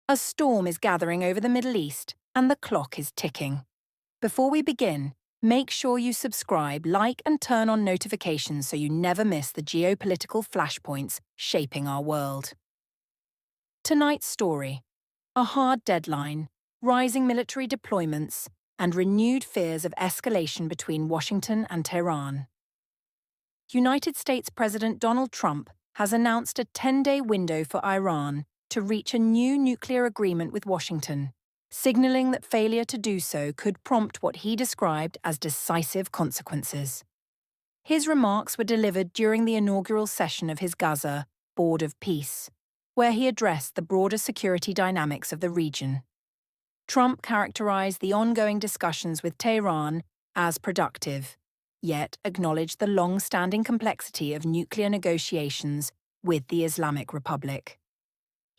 A storm is gathering over the Middle East, and the clock is ticking. Before we begin, make sure you subscribe, like, and turn on notifications so you never miss the geopolitical flashpoints shaping our world. Tonight's story: a hard deadline, rising military deployments, and renewed fears of escalation between Washington and Tehran. United States President Donald Trump has announced a 10-day window for Iran to reach a new nuclear agreement with Washington, signaling that failure to do so could prompt what he described as decisive consequences. His remarks were delivered during the inaugural session of his Gaza Board of Peace, where he addressed the broader security dynamics of the region. Trump characterized the ongoing discussions with Tehran as productive, yet acknowledged the long-standing complexity of nuclear negotiations with the Islamic Republic.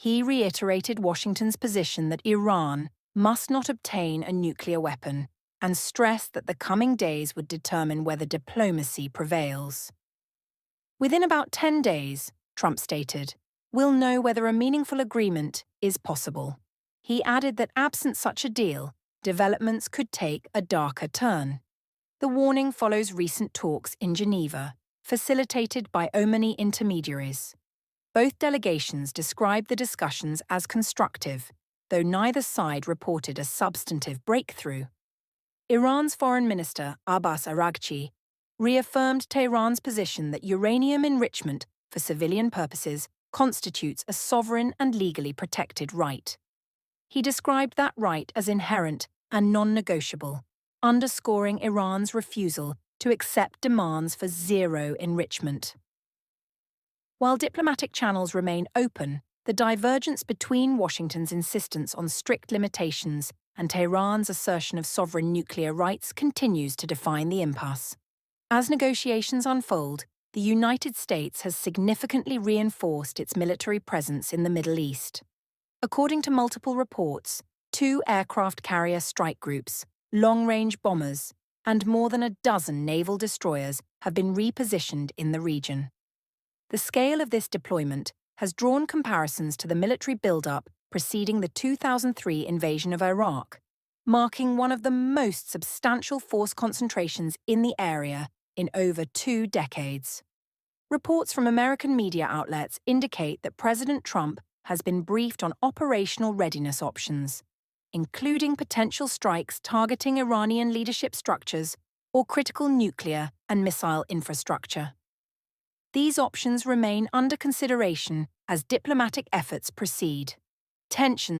He reiterated Washington's position that Iran must not obtain a nuclear weapon and stressed that the coming days would determine whether diplomacy prevails. Within about 10 days, Trump stated, we'll know whether a meaningful agreement is possible. He added that absent such a deal, developments could take a darker turn. The warning follows recent talks in Geneva, facilitated by Omani intermediaries. Both delegations described the discussions as constructive, though neither side reported a substantive breakthrough. Iran's Foreign Minister, Abbas Araghchi, reaffirmed Tehran's position that uranium enrichment for civilian purposes constitutes a sovereign and legally protected right. He described that right as inherent and non-negotiable, underscoring Iran's refusal to accept demands for zero enrichment. While diplomatic channels remain open, the divergence between Washington's insistence on strict limitations and Tehran's assertion of sovereign nuclear rights continues to define the impasse. As negotiations unfold, the United States has significantly reinforced its military presence in the Middle East. According to multiple reports, 2 aircraft carrier strike groups, long-range bombers, and more than a dozen naval destroyers have been repositioned in the region. The scale of this deployment has drawn comparisons to the military buildup preceding the 2003 invasion of Iraq, marking one of the most substantial force concentrations in the area in over 2 decades. Reports from American media outlets indicate that President Trump has been briefed on operational readiness options, including potential strikes targeting Iranian leadership structures or critical nuclear and missile infrastructure. These options remain under consideration as diplomatic efforts proceed. Tensions